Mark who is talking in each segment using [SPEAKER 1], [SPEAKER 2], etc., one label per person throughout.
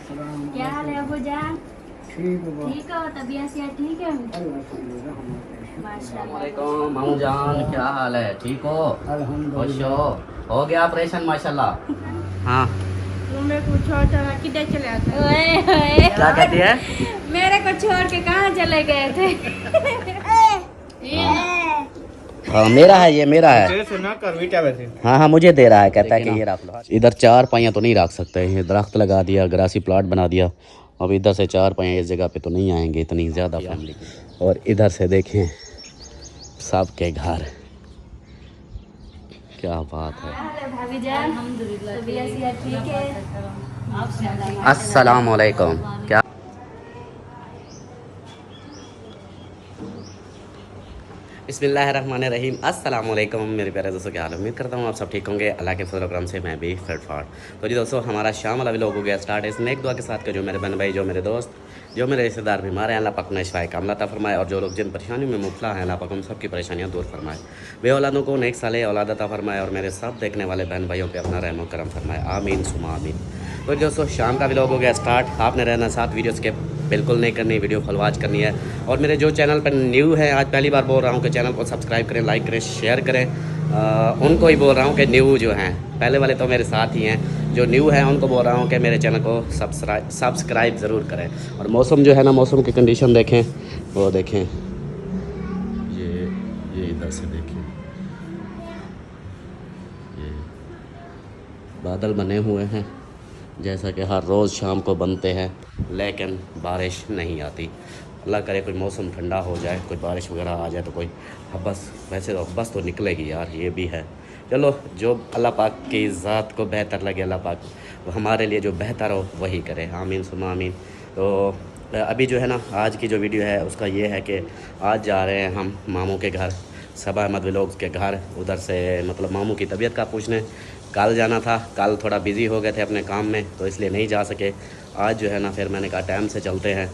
[SPEAKER 1] क्या हाल है अबू जान?
[SPEAKER 2] ठीक है
[SPEAKER 1] ठीक हो? तबीयत से ठीक है? माशाल्लाह।
[SPEAKER 3] वालेकुम मामू जान, क्या हाल है? ठीक हो? खुश
[SPEAKER 2] अल्हम्दुलिल्लाह।
[SPEAKER 3] हो गया ऑपरेशन माशाल्लाह। हाँ
[SPEAKER 4] मेरे को छोड़ चला किधर चले आते हैं?
[SPEAKER 1] ओए ओए,
[SPEAKER 3] क्या कहती है?
[SPEAKER 1] मेरे को छोड़ के कहाँ चले गए थे?
[SPEAKER 3] हाँ मेरा है, ये मेरा है।
[SPEAKER 2] तेरे से ना कर बेटा वैसे।
[SPEAKER 3] हाँ हाँ मुझे दे रहा है, कहता है कि ये रख लो। इधर चार पाइयाँ तो नहीं रख सकते, ये दरख्त लगा दिया, ग्रासी प्लाट बना दिया। अब इधर से चार पाइयाँ इस जगह पे तो नहीं आएंगे, इतनी ज़्यादा फैमिली। और इधर से देखें सबके घर, क्या बात है।
[SPEAKER 1] क्या हाल है भाभी जान? अल्हम्दुलिल्लाह। तबीयत से ठीक है?
[SPEAKER 3] अस्सलाम वालेकुम। क्या बिस्मिल्लाहिर्रहमानिर्रहीम। अस्सलाम वालेकुम मेरे प्यारे दोस्तों, क्या हाल है? उम्मीद करता हूँ आप सब ठीक होंगे। अल्लाह के फजल करम से मैं भी फिट फाट। तो जी दोस्तों, हमारा शाम वाला व्लॉग हो गया स्टार्ट। इस नेक दुआ के साथ के जो मेरे बहन भाई, जो मेरे दोस्त, जो मेरे रिश्तेदार बीमार हैं, अल्लाह पाक उन्हें शिफाए कामला अता फरमाए। और जो लोग जिन परेशानियों में मुब्तला हैं, अल्लाह पाक उन सबकी परेशानियाँ दूर फरमाए। वे औलादों को नेक साले औलाद अता फरमाए और मेरे सब देखने वाले बहन भाइयों पे अपना रहम करम फरमाए। आमीन सुमा आमीन। तो दोस्तों, शाम का व्लॉग हो गया स्टार्ट। आपने रहना साथ, वीडियो स्किप बिल्कुल नहीं करनी, वीडियो फुल वॉच करनी है। और मेरे जो चैनल पर न्यू है, आज पहली बार बोल रहा हूँ कि चैनल को सब्सक्राइब करें, लाइक करें, शेयर करें। उनको ही बोल रहा हूँ कि न्यू जो हैं, पहले वाले तो मेरे साथ ही हैं, जो न्यू हैं उनको बोल रहा हूँ कि मेरे चैनल को सब्सक्राइब ज़रूर करें। और मौसम जो है ना, मौसम की कंडीशन देखें, वो देखें, ये इधर से देखें, ये बादल बने हुए हैं जैसा कि हर रोज़ शाम को बनते हैं, लेकिन बारिश नहीं आती। अल्लाह करे कोई मौसम ठंडा हो जाए, कोई बारिश वगैरह आ जाए तो कोई हब्बस, वैसे तो हब्बस तो निकलेगी यार, ये भी है। चलो, जो अल्लाह पाक की ज़ात को बेहतर लगे, अल्लाह पाक हमारे लिए जो बेहतर हो वही करे। आमीन सुमा आमीन। तो अभी जो है ना, आज की जो वीडियो है उसका ये है कि आज जा रहे हैं हम मामू के घर, सबा अहमद व्लॉग्स के घर। उधर से मतलब मामू की तबीयत का पूछने कल जाना था, कल थोड़ा बिज़ी हो गए थे अपने काम में, तो इसलिए नहीं जा सके। आज जो है ना, फिर मैंने कहा टाइम से चलते हैं,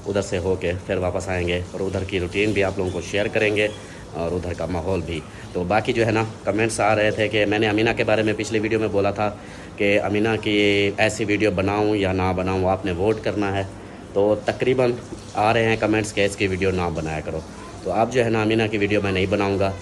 [SPEAKER 3] उधर से होके फिर वापस आएंगे और उधर की रूटीन भी आप लोगों को शेयर करेंगे और उधर का माहौल भी। तो बाकी जो है ना, कमेंट्स आ रहे थे कि मैंने अमीना के बारे में पिछली वीडियो में बोला था कि अमीना की ऐसी वीडियो बनाऊँ या ना बनाऊँ, आपने वोट करना है। तो तकरीबन आ रहे हैं कमेंट्स के इसकी वीडियो ना बनाया करो। तो आप जो है ना, अमीना की वीडियो मैं नहीं बनाऊँगा।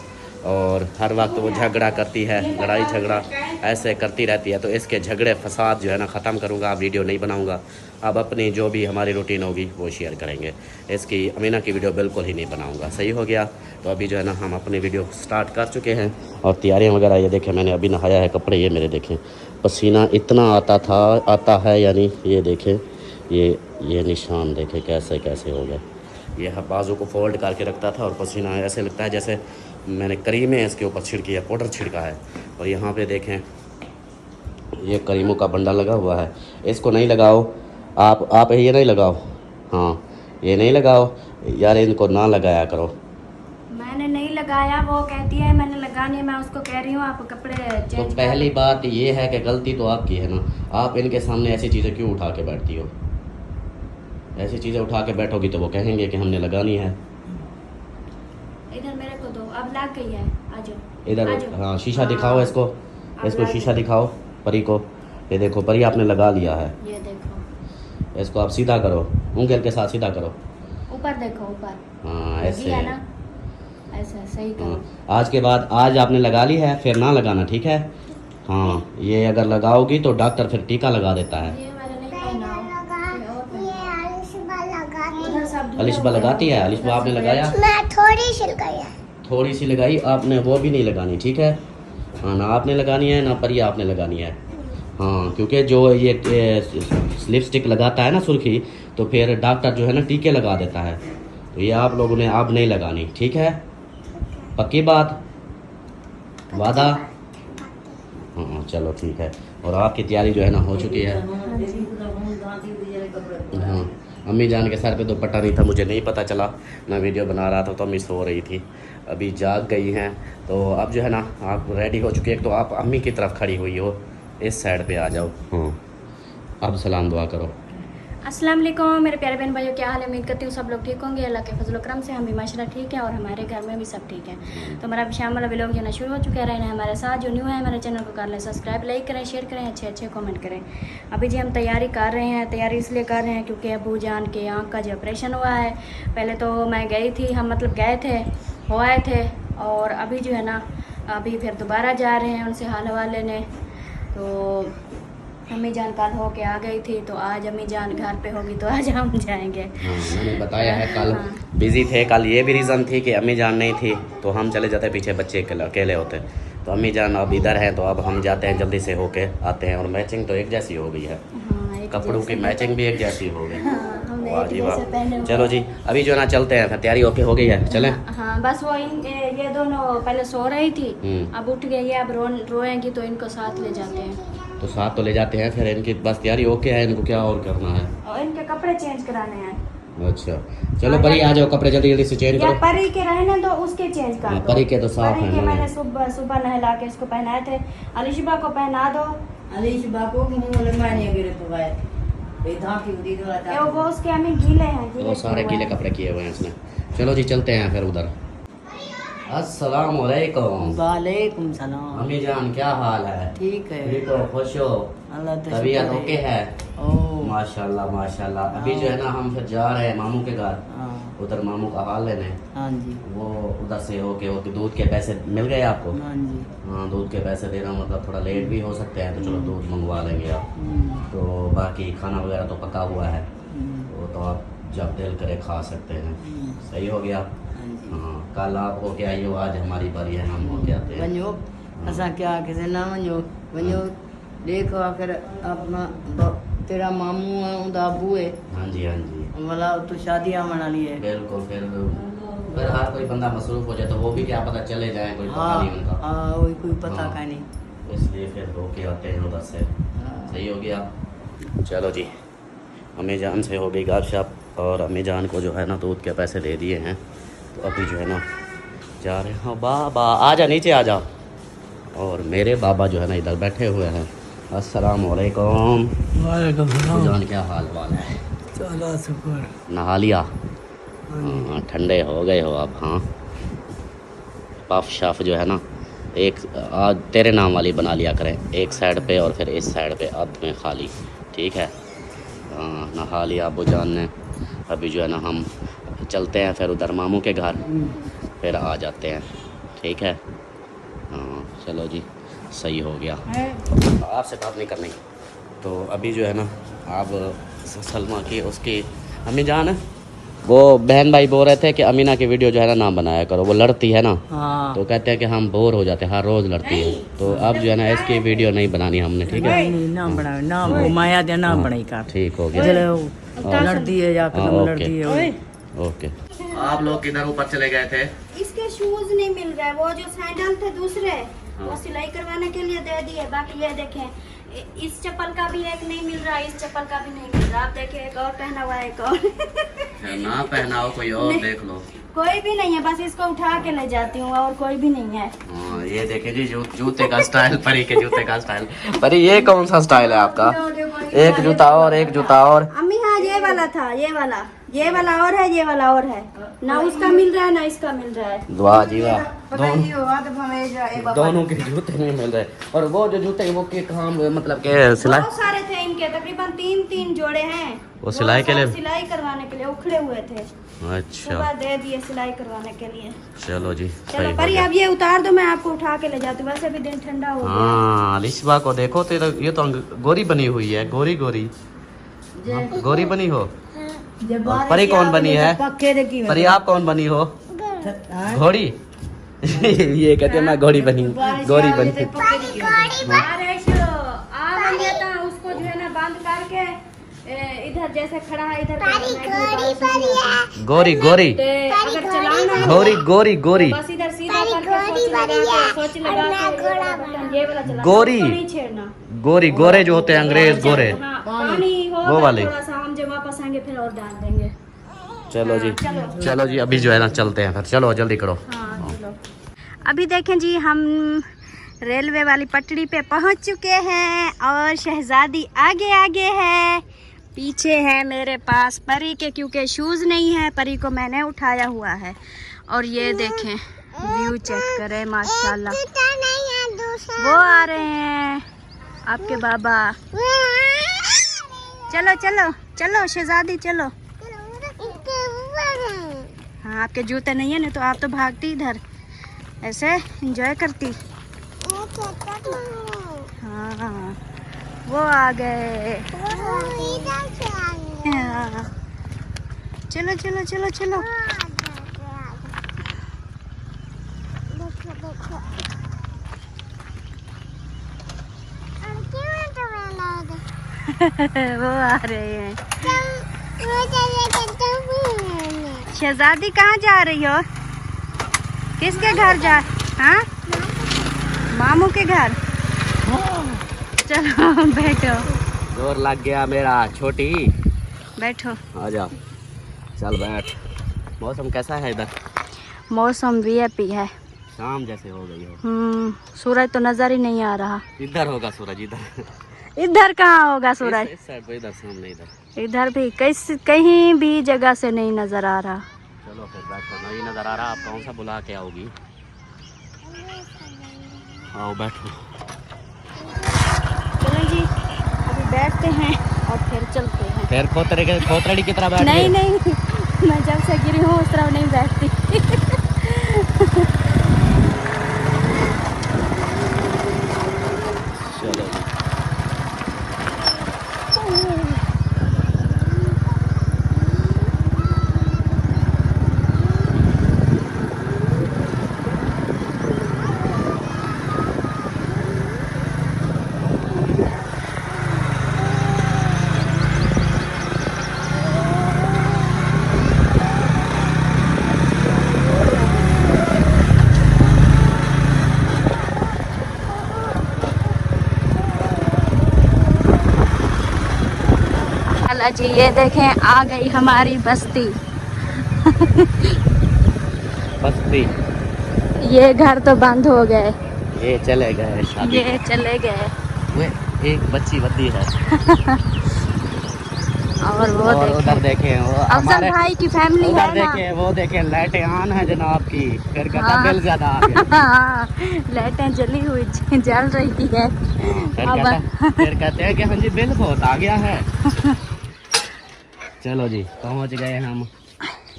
[SPEAKER 3] और हर वक्त वो झगड़ा करती है, लड़ाई झगड़ा ऐसे करती रहती है, तो इसके झगड़े फसाद जो है ना ख़त्म करूँगा, वीडियो नहीं बनाऊँगा। अब अपनी जो भी हमारी रूटीन होगी वो शेयर करेंगे, इसकी अमीना की वीडियो बिल्कुल ही नहीं बनाऊँगा। सही हो गया। तो अभी जो है ना, हम अपनी वीडियो स्टार्ट कर चुके हैं और तैयारियाँ वगैरह ये देखें, मैंने अभी नहाया है, कपड़े ये मेरे देखें, पसीना इतना आता है, यानी ये देखें, ये निशान देखें कैसे कैसे हो गए। ये बाजू को फोल्ड करके रखता था और पसीना ऐसे लगता है जैसे मैंने करीमें इसके ऊपर छिड़की है, पाउडर छिड़का है। और यहाँ पे देखें, ये करीमों का बंडा लगा हुआ है, इसको नहीं लगाओ आप ये नहीं लगाओ, हाँ ये नहीं लगाओ यार, इनको ना लगाया करो।
[SPEAKER 1] मैंने नहीं लगाया, वो कहती है मैंने लगानी है, मैं उसको कह रही हूँ आप कपड़े
[SPEAKER 3] तो
[SPEAKER 1] चेंज
[SPEAKER 3] पहली बात ये है कि गलती तो आपकी है ना, आप इनके सामने ऐसी चीज़ें क्यों उठा के बैठती हो? ऐसी चीज़ें उठा के बैठोगी तो वो कहेंगे कि हमने लगानी है।
[SPEAKER 1] इधर मेरे को दो, अब लग गई है, आ जाओ
[SPEAKER 3] इधर हाँ, शीशा दिखाओ इसको, इसको शीशा दिखाओ परी को। ये देखो परी, आपने लगा लिया है,
[SPEAKER 1] ये देखो,
[SPEAKER 3] इसको आप सीधा करो, उंगल के साथ सीधा करो।
[SPEAKER 1] ऊपर देखो, ऊपर
[SPEAKER 3] हाँ
[SPEAKER 1] लगी
[SPEAKER 3] ऐसे
[SPEAKER 1] है ना, ऐसा सही करो।
[SPEAKER 3] हाँ, आज के बाद आज आपने लगा ली है, फिर ना लगाना, ठीक है? हाँ, ये अगर लगाओगी तो डॉक्टर फिर टीका लगा देता है।
[SPEAKER 1] ये मैंने नहीं पहना, उधर सब
[SPEAKER 3] अलिशबा लगाती है, अलिशबा आपने लगाया?
[SPEAKER 4] मैं थोड़ी सी लगाई है।
[SPEAKER 3] थोड़ी सी लगाई आपने, वो भी नहीं लगानी, ठीक है? हाँ, ना आपने लगानी है ना परिया आपने लगानी है। हाँ, क्योंकि जो ये लिपस्टिक लगाता है ना सुर्खी, तो फिर डॉक्टर जो है ना टीके लगा देता है, तो ये आप लोगों ने अब नहीं लगानी, ठीक है? पक्की बात, वादा? हाँ चलो ठीक है। और आपकी तैयारी जो है ना हो चुकी है। हाँ, अम्मी जान के सर पे दुपट्टा नहीं था, मुझे नहीं पता चला, मैं वीडियो बना रहा था तो अम्मी सो रही थी, अभी जाग गई हैं। तो अब जो है ना, आप रेडी हो चुकी है, तो आप अम्मी की तरफ खड़ी हुई हो, इस साइड पे आ जाओ। हाँ, अब सलाम दुआ करो।
[SPEAKER 1] अस्सलाम वालेकुम मेरे प्यारे बहन भाइयों, क्या हाल है? उम्मीद करती हूँ सब लोग ठीक होंगे। अल्लाह के फजल करम से हम भी माशाल्लाह ठीक हैं और हमारे घर में भी सब ठीक है। तो हमारा शाम वाला व्लॉग जो ना शुरू हो चुका है। रहना हमारे साथ जो न्यू है हमारे चैनल को कर लें सब्सक्राइब, लाइक करें, शेयर करें, अच्छे अच्छे कमेंट करें। अभी जी हम तैयारी कर रहे हैं। तैयारी इसलिए कर रहे हैं क्योंकि अबू जान के आँख का जो ऑपरेशन हुआ है, पहले तो मैं गई थी, हम मतलब गए थे, हो आए थे, और अभी जो है ना अभी फिर दोबारा जा रहे हैं उनसे हाल हवाले लेने। तो अम्मी जान कल हो के आ गई थी, तो आज अम्मी जान घर पे होगी तो आज हम जाएंगे।
[SPEAKER 3] हाँ, मैंने बताया है कल
[SPEAKER 1] हाँ।
[SPEAKER 3] बिजी थे। कल ये भी रीज़न थी कि अम्मी जान नहीं थी तो हम चले जाते, पीछे बच्चे अकेले होते। तो अम्मी जान अब इधर हैं तो अब हम जाते हैं, जल्दी से होके आते हैं। और मैचिंग तो एक जैसी हो गई है,
[SPEAKER 1] हाँ, एक
[SPEAKER 3] कपड़ों की
[SPEAKER 1] जैसे।
[SPEAKER 3] मैचिंग भी एक जैसी हो गई।
[SPEAKER 1] हाँ, हमने
[SPEAKER 3] वाह
[SPEAKER 1] एक
[SPEAKER 3] जी
[SPEAKER 1] जैसे
[SPEAKER 3] वाह।
[SPEAKER 1] पहने हुए
[SPEAKER 3] चलो जी अभी जो है ना चलते हैं, फिर तैयारी ओके हो गई है, चलें।
[SPEAKER 1] हाँ बस वो ये दोनों पहले सो रही थी, अब उठ गई है, अब रोएंगी तो इनको साथ ले जाते हैं।
[SPEAKER 3] तो साथ तो ले जाते हैं, फिर इनकी बस तैयारी ओके है, इनको क्या और करना है?
[SPEAKER 1] और इनके कपड़े चेंज कराने हैं।
[SPEAKER 3] अच्छा चलो परी आ जाओ, कपड़े जल्दी जल्दी से चेंज
[SPEAKER 1] या
[SPEAKER 3] करो।
[SPEAKER 1] परी के रहने दो, उसके चेंज कर
[SPEAKER 3] हाँ,
[SPEAKER 1] दो।
[SPEAKER 3] परी के तो साफ
[SPEAKER 1] परी
[SPEAKER 3] है
[SPEAKER 1] के
[SPEAKER 3] ना।
[SPEAKER 1] मैंने सुबह नहला के इसको पहनाए थे। अलिशबा को पहना दो।
[SPEAKER 5] अलीश बापू को मुंह लगाने गिरे तो भाई बेधा की उदी दो
[SPEAKER 1] ये वो उसके हमें गीले हैं,
[SPEAKER 3] वो सारे
[SPEAKER 1] हुए
[SPEAKER 3] गीले
[SPEAKER 1] हैं।
[SPEAKER 3] कपड़े किए हुए हैं इसने। चलो जी चलते हैं फिर उधर। अस्सलाम वालेकुम।
[SPEAKER 5] वालेकुम सलाम।
[SPEAKER 3] अम्मी जान क्या हाल है?
[SPEAKER 5] ठीक है,
[SPEAKER 3] ठीक हो, खुश हो,
[SPEAKER 5] अल्लाह का
[SPEAKER 3] तबीयत
[SPEAKER 5] शुक्र
[SPEAKER 3] ओके है?
[SPEAKER 5] ओ
[SPEAKER 3] माशाल्लाह माशाल्लाह। अभी जो है ना हम फिर जा रहे हैं मामू के घर,
[SPEAKER 5] हाँ
[SPEAKER 3] उधर मामू का हाल लेने।
[SPEAKER 5] हाँ जी,
[SPEAKER 3] वो उधर से होके दूध के पैसे मिल गए आपको?
[SPEAKER 5] हाँ जी।
[SPEAKER 3] हाँ दूध के पैसे देना मतलब थोड़ा लेट भी हो सकते हैं, तो चलो दूध मंगवा लेंगे आप। तो बाकी खाना वगैरह तो पका हुआ है, वो तो आप जब दिल करे खा सकते हैं। सही हो गया।
[SPEAKER 5] हाँ जी।
[SPEAKER 3] हाँ कल आप होके आइयो, आज हमारी बारी है, हम होके आते हैं।
[SPEAKER 5] वञो असां क्या किसी ना वञो देखो आखिर अपना तेरा मामू है उनका अबू है,
[SPEAKER 3] हाँ जी हाँ जी
[SPEAKER 5] वाला तो शादियाँ मना ली है।
[SPEAKER 3] बिल्कुल। फिर हर कोई बंदा मसरूफ हो जाए तो वो भी क्या पता चले जाए, कोई पता
[SPEAKER 5] हाँ
[SPEAKER 3] नहीं उनका।
[SPEAKER 5] हाँ वही कोई पता
[SPEAKER 3] हाँ।
[SPEAKER 5] का नहीं।
[SPEAKER 3] इसलिए फिर होके आते हैं उधर से।
[SPEAKER 5] हाँ।
[SPEAKER 3] सही हो गया। चलो जी अम्मी जान से हो गई गपशप, और अम्मी जान को जो है ना दूध के पैसे दे दिए हैं। तो अभी जो है ना जा रहे हैं। बाबा आ जा, नीचे आ जा। और मेरे बाबा जो है ना इधर बैठे हुए हैं। अस्सलाम वालेकुम।
[SPEAKER 2] वालेकुम
[SPEAKER 3] अम्मी जान क्या हाल वाल है?
[SPEAKER 2] चलो शुक्र।
[SPEAKER 3] नहा लिया? हाँ ठंडे हो गए हो आप? हाँ पफ शफ जो है ना एक आज तेरे नाम वाली बना लिया करें, एक साइड पे और फिर इस साइड पे अब में खाली, ठीक है? हाँ नहा लिया अबू जान ने। अभी जो है ना हम चलते हैं फिर उधर मामू के घर, फिर आ जाते हैं, ठीक है? हाँ चलो जी सही हो गया। आपसे बात नहीं करनी। तो अभी जो है ना आप सलमा की उसकी अम्मी जान है, वो बहन भाई बोल रहे थे कि अमीना की वीडियो जो है ना बनाया करो, वो लड़ती है ना,
[SPEAKER 5] हाँ
[SPEAKER 3] तो कहते हैं कि हम बोर हो जाते हैं, हर रोज़ लड़ती है। तो अब जो है ना इसकी वीडियो नहीं बनानी हमने, ठीक है?
[SPEAKER 5] नहीं ना बनाओ ना घुमाया दे ना बनाई कर
[SPEAKER 3] ठीक हो गया।
[SPEAKER 5] चलो लड़ती है या
[SPEAKER 3] हाँ,
[SPEAKER 5] कदम
[SPEAKER 3] ओके।
[SPEAKER 5] लड़ती है।
[SPEAKER 3] ओके। आप लोग किधर ऊपर चले गए थे?
[SPEAKER 1] इसके शूज नहीं मिल रहे, वो जो सैंडल थे दूसरे वो सिलाई करवाने के लिए दे दिए। बाकी ये देखें इस चप्पल का भी एक नहीं मिल रहा, इस चप्पल का भी नहीं मिल रहा। आप देखिए एक और पहना हुआ है, एक और
[SPEAKER 3] ना पहनाओ कोई और देख लो।
[SPEAKER 1] कोई भी नहीं है, बस इसको उठा के ले जाती हूँ और कोई भी नहीं है।
[SPEAKER 3] हाँ ये देखिए जी जूते का स्टाइल, परी के जूते का स्टाइल। परी ये कौन सा स्टाइल है आपका? एक जूता और एक जूता और।
[SPEAKER 1] अम्मी हाँ ये वाला था, ये वाला और है, ये वाला और है ना, उसका मिल रहा है ना इसका मिल रहा है।
[SPEAKER 3] वाह जी वाह। दोनों के जूते नहीं मिल रहे। और वो जो जूते वो के कहाँ मतलब के सिलाई?
[SPEAKER 1] बहुत सारे थे इनके, तकरीबन तीन जोड़े हैं।
[SPEAKER 3] वो सिलाई के लिए?
[SPEAKER 1] सिलाई करवाने के लिए उखड़े हुए थे,
[SPEAKER 3] अच्छा
[SPEAKER 1] सुबह दे दिए सिलाई करवाने के लिए।
[SPEAKER 3] चलो जी सही
[SPEAKER 1] चलो
[SPEAKER 3] हो
[SPEAKER 1] परी
[SPEAKER 3] गया।
[SPEAKER 1] अब ये उतार दो, मैं आपको उठा के ले जाती हूँ, वैसे भी दिन ठंडा हो गया।
[SPEAKER 3] हाँ लिशबा को देखो तेरा, ये तो गोरी बनी हुई है, गोरी गोरी। हाँ, गोरी बनी हो। और परी कौन बनी है? परी आप कौन बनी हो? घोड़ी। ये कहते हैं मैं घोड़ी बनी हूँ, गोरी बनी।
[SPEAKER 1] उसको जो है ना बंद करके इधर जैसे खड़ा है इधर
[SPEAKER 3] गोरी गोरी
[SPEAKER 1] अगर चलाना
[SPEAKER 3] गोरी गोरी गोरी
[SPEAKER 1] बस इधर सीधा करके सोच लगा के ये वाला चलाना,
[SPEAKER 3] गोरी।
[SPEAKER 1] उसको नहीं छेड़ना।
[SPEAKER 3] गोरी गोरे जो होते हैं अंग्रेज गोरे,
[SPEAKER 1] हाँ, पानी हो
[SPEAKER 3] वो वाले।
[SPEAKER 1] थोड़ा सा हम जब वापस आएंगे फिर और डाल देंगे।
[SPEAKER 3] चलो जी चलो जी अभी जो है ना चलते हैं फिर, चलो जल्दी करो।
[SPEAKER 1] हाँ चलो। अभी देखें जी हम रेलवे वाली पटड़ी पे पहुंच चुके हैं और शहजादी आगे आगे है पीछे है मेरे पास परी के, क्योंकि शूज़ नहीं है, परी को मैंने उठाया हुआ है। और ये देखें व्यू चेक करें माशाल्लाह। वो आ रहे हैं आपके बाबा। चलो चलो चलो शहजादी चलो। हाँ आपके जूते नहीं है ना, तो आप तो भागती इधर ऐसे एंजॉय करती। हाँ वो आ गए। हाँ चलो चलो चलो चलो। वो आ रहे हैं। शहजादी कहाँ जा रही हो? किसके घर जा? हाँ मामू के घर। चलो बैठो।
[SPEAKER 3] जोर लग गया मेरा छोटी।
[SPEAKER 1] बैठो।
[SPEAKER 3] आजा चल बैठ। मौसम कैसा है इधर?
[SPEAKER 1] मौसम वीआईपी है।
[SPEAKER 3] शाम जैसे हो गई हो।
[SPEAKER 1] सूरज तो नजर ही नहीं आ रहा।
[SPEAKER 3] इधर होगा सूरज इधर।
[SPEAKER 1] इधर कहाँ होगा सूरज?
[SPEAKER 3] इस साइड पे, इधर सामने इधर।
[SPEAKER 1] इधर भी कहीं भी जगह से नहीं नजर आ रहा।
[SPEAKER 3] चलो फिर बैठो। नहीं नजर आ रहा, आप कौन सा बुला के आओगी? आओ बैठो।
[SPEAKER 1] चलो जी अभी बैठते हैं और फिर चलते हैं।
[SPEAKER 3] फिर खोतरेड़ी की तरह बैठ
[SPEAKER 1] नहीं नहीं, मैं जब से गिरी हूँ उस तरह नहीं बैठती।
[SPEAKER 3] चलो
[SPEAKER 1] जी ये देखें आ गई हमारी बस्ती।
[SPEAKER 3] बस्ती।
[SPEAKER 1] ये घर तो बंद हो गए।
[SPEAKER 3] ये चले गए शादी।
[SPEAKER 1] ये चले गए।
[SPEAKER 3] वे एक बच्ची बद्दी है।
[SPEAKER 1] और वो
[SPEAKER 3] उधर देखें वो
[SPEAKER 1] अफजल
[SPEAKER 3] हमारे
[SPEAKER 1] भाई की फैमिली है ना।
[SPEAKER 3] देखें वो देखें लाइटें ऑन है जनाब की। फिर कहता बिल ज्यादा आ गया।
[SPEAKER 1] हाँ लाइटें जली हुई जल रही है।
[SPEAKER 3] फिर कहते हैं कि हाँ जी बिल बहुत आ गया है। चलो जी पहुंच गए हम